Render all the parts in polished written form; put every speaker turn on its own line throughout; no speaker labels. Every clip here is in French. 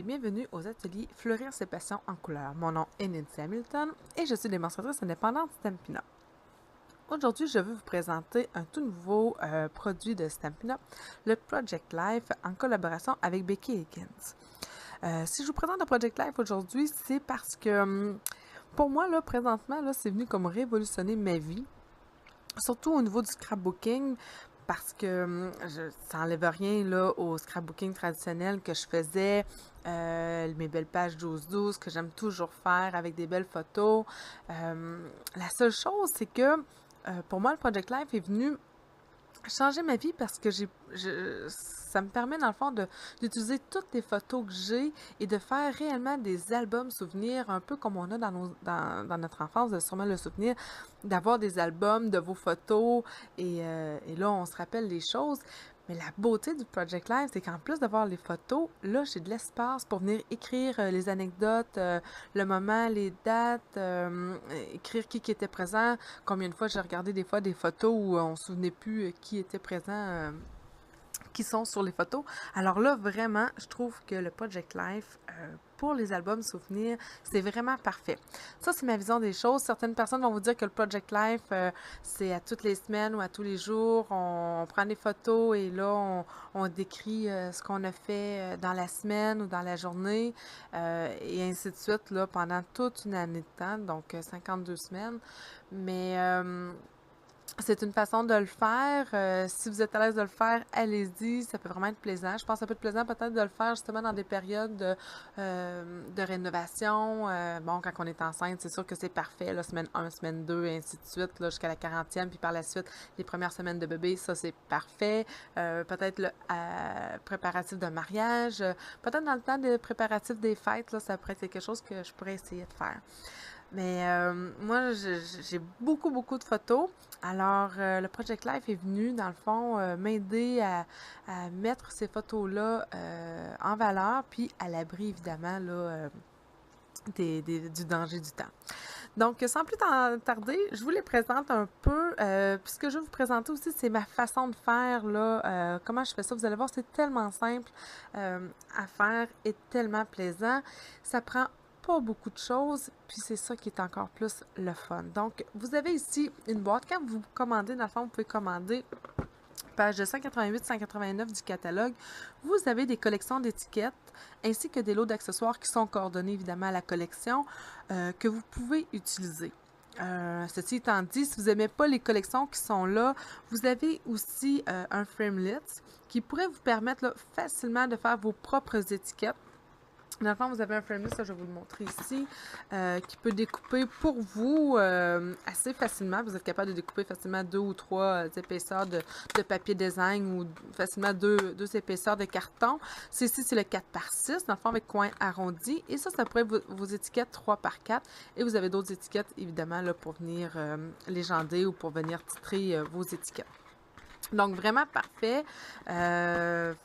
bienvenue aux ateliers Fleurir ses passions en couleurs. Mon nom est Nancy Hamilton et je suis démonstratrice indépendante Stampin' Up. Aujourd'hui, je vais vous présenter un tout nouveau produit de Stampin' Up, le Project Life, en collaboration avec Becky Higgins. Si je vous présente le Project Life aujourd'hui, c'est parce que pour moi, là, présentement, là, c'est venu comme révolutionner ma vie, surtout au niveau du scrapbooking, parce que ça n'enlève rien là, au scrapbooking traditionnel que je faisais, mes belles pages 12-12 que j'aime toujours faire avec des belles photos. La seule chose, c'est que pour moi, le Project Life est venu changer ma vie parce que ça me permet dans le fond d'utiliser toutes les photos que j'ai et de faire réellement des albums souvenirs, un peu comme on a dans notre enfance, de sûrement le souvenir, d'avoir des albums de vos photos et là on se rappelle les choses. Mais la beauté du Project Live, c'est qu'en plus d'avoir les photos, là, j'ai de l'espace pour venir écrire les anecdotes, le moment, les dates, écrire qui était présent. Combien de fois j'ai regardé des fois des photos où on ne se souvenait plus qui était présent, qui sont sur les photos. Alors là, vraiment, je trouve que le Project Life, pour les albums souvenirs, c'est vraiment parfait. Ça, c'est ma vision des choses. Certaines personnes vont vous dire que le Project Life, c'est à toutes les semaines ou à tous les jours. On prend des photos et là, on décrit ce qu'on a fait dans la semaine ou dans la journée et ainsi de suite, là, pendant toute une année de temps, donc 52 semaines. Mais c'est une façon de le faire. Si vous êtes à l'aise de le faire, allez-y. Ça peut vraiment être plaisant. Je pense que ça peut être plaisant peut-être de le faire justement dans des périodes de rénovation. Bon, quand on est enceinte, c'est sûr que c'est parfait. Là, semaine 1, semaine 2, et ainsi de suite, là, jusqu'à la 40e. Puis par la suite, les premières semaines de bébé, ça, c'est parfait. Peut-être le préparatif de mariage. Peut-être dans le temps des préparatifs des fêtes, là, ça pourrait être quelque chose que je pourrais essayer de faire. Mais moi, j'ai beaucoup de photos. Alors, le Project Life est venu, dans le fond, m'aider à mettre ces photos-là en valeur, puis à l'abri, évidemment, là, du danger du temps. Donc, sans plus tarder, je vous les présente un peu. Puis ce que je vais vous présenter aussi, c'est ma façon de faire, là, comment je fais ça. Vous allez voir, c'est tellement simple à faire et tellement plaisant. Ça prend pas beaucoup de choses, puis c'est ça qui est encore plus le fun. Donc, vous avez ici une boîte. Quand vous commandez, dans le fond, vous pouvez commander page 188-189 du catalogue, vous avez des collections d'étiquettes ainsi que des lots d'accessoires qui sont coordonnés évidemment à la collection que vous pouvez utiliser. Ceci étant dit, si vous n'aimez pas les collections qui sont là, vous avez aussi un framelit qui pourrait vous permettre là, facilement de faire vos propres étiquettes. Dans le fond, vous avez un framelit, ça je vais vous le montrer ici, qui peut découper pour vous assez facilement. Vous êtes capable de découper facilement 2 ou 3 épaisseurs de papier design ou facilement deux épaisseurs de carton. Ceci, c'est le 4x6, dans le fond avec coin arrondi. Et ça pourrait être vos étiquettes 3x4. Et vous avez d'autres étiquettes, évidemment, là, pour venir légender ou pour venir titrer vos étiquettes. Donc, vraiment parfait,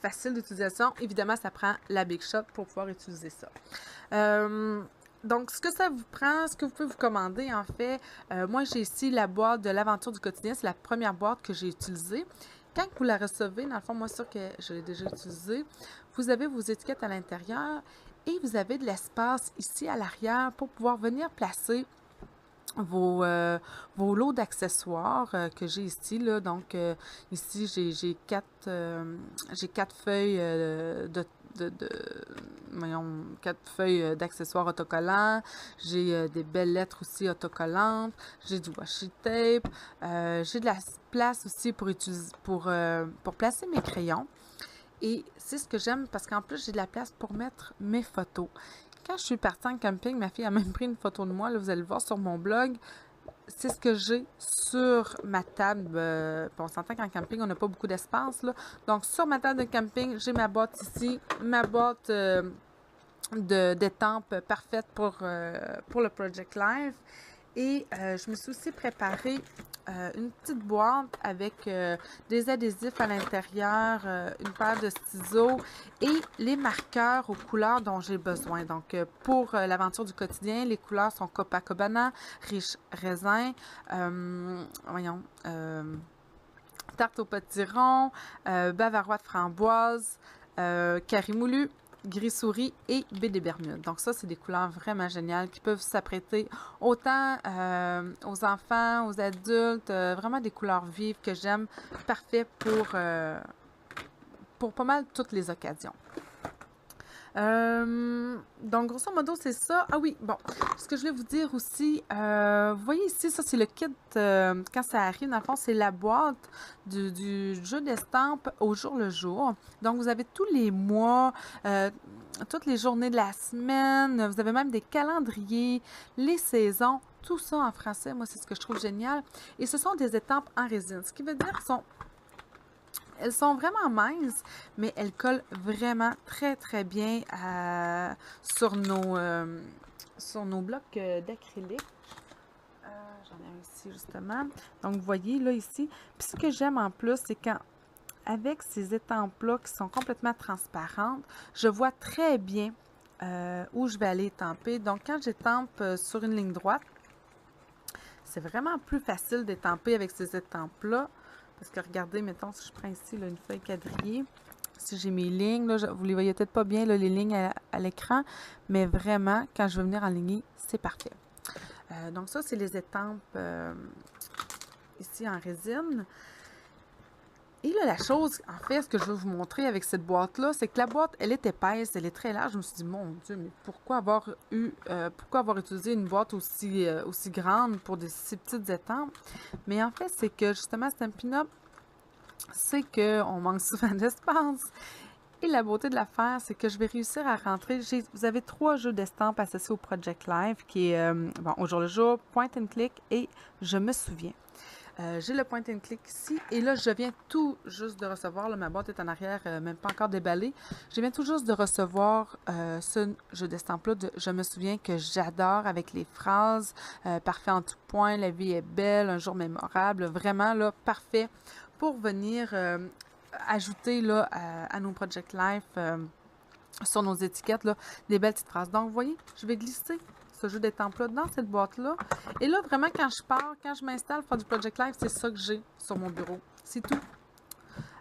facile d'utilisation. Évidemment, ça prend la Big Shot pour pouvoir utiliser ça. Donc, ce que ça vous prend, ce que vous pouvez vous commander, en fait, moi, j'ai ici la boîte de l'aventure du quotidien. C'est la première boîte que j'ai utilisée. Quand vous la recevez, dans le fond, moi, c'est sûr que je l'ai déjà utilisée, vous avez vos étiquettes à l'intérieur et vous avez de l'espace ici à l'arrière pour pouvoir venir placer vos lots d'accessoires que j'ai ici là. Donc ici j'ai quatre feuilles voyons, 4 feuilles d'accessoires autocollants. J'ai des belles lettres aussi autocollantes. J'ai du washi tape. J'ai de la place aussi pour utiliser pour placer mes crayons. Et c'est ce que j'aime parce qu'en plus, j'ai de la place pour mettre mes photos. Quand je suis partie en camping, ma fille a même pris une photo de moi. Là, vous allez le voir sur mon blog. C'est ce que j'ai sur ma table. On s'entend qu'en camping, on n'a pas beaucoup d'espace, là. Donc, sur ma table de camping, j'ai ma boîte ici. Ma boîte d'étampes parfaite pour le Project Life. Et je me suis aussi préparé une petite boîte avec des adhésifs à l'intérieur, une paire de ciseaux et les marqueurs aux couleurs dont j'ai besoin. Donc, pour l'aventure du quotidien, les couleurs sont Copacabana, Riche Raisin, Tarte au potiron, Bavarois de framboise, Carré moulu, gris souris et baie des Bermudes. Donc ça, c'est des couleurs vraiment géniales qui peuvent s'apprêter autant aux enfants, aux adultes, vraiment des couleurs vives que j'aime, parfait pour pas mal toutes les occasions. Donc, grosso modo, c'est ça. Ah oui, bon, ce que je voulais vous dire aussi, vous voyez ici, ça, c'est le kit, quand ça arrive, dans le fond, c'est la boîte du jeu d'estampes au jour le jour. Donc, vous avez tous les mois, toutes les journées de la semaine, vous avez même des calendriers, les saisons, tout ça en français. Moi, c'est ce que je trouve génial. Et ce sont des estampes en résine, ce qui veut dire elles sont vraiment minces, mais elles collent vraiment très, très bien sur nos blocs d'acrylique. J'en ai un ici, justement. Donc, vous voyez, là, ici. Puis, ce que j'aime en plus, c'est qu'avec ces étampes-là qui sont complètement transparentes, je vois très bien où je vais aller étamper. Donc, quand j'étampe sur une ligne droite, c'est vraiment plus facile d'étamper avec ces étampes-là. Parce que regardez, mettons, si je prends ici là, une feuille quadrillée, si j'ai mes lignes, là, vous les voyez peut-être pas bien, là, les lignes à l'écran, mais vraiment, quand je veux venir aligner, c'est parfait. Donc ça, c'est les étampes ici en résine. Et là, la chose, en fait, ce que je veux vous montrer avec cette boîte-là, c'est que la boîte, elle est épaisse, elle est très large. Je me suis dit, mon Dieu, mais pourquoi avoir utilisé une boîte aussi grande pour si petites étampes? Mais en fait, c'est que justement, Stampin' Up, c'est qu'on manque souvent d'espace. Et la beauté de l'affaire, c'est que je vais réussir à rentrer. Vous avez 3 jeux d'estampes associés au Project Live, qui est, au jour le jour, Point and Click et Je me souviens. J'ai le point and click ici et là, je viens tout juste de recevoir, là, ma boîte est en arrière, même pas encore déballée. Je viens tout juste de recevoir ce jeu d'estampes-là de Je me souviens que j'adore avec les phrases parfait en tout point, la vie est belle, un jour mémorable, vraiment là, parfait pour venir ajouter là, à nos Project Life sur nos étiquettes là, des belles petites phrases. Donc, vous voyez, je vais glisser ce jeu d'étampes-là dans cette boîte-là. Et là, vraiment, quand je pars, quand je m'installe pour faire du Project Live, c'est ça que j'ai sur mon bureau. C'est tout.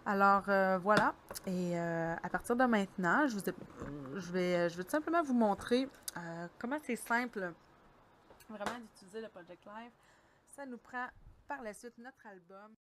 Alors, voilà. Et à partir de maintenant, je vais tout simplement vous montrer comment c'est simple vraiment d'utiliser le Project Live. Ça nous prend par la suite notre album.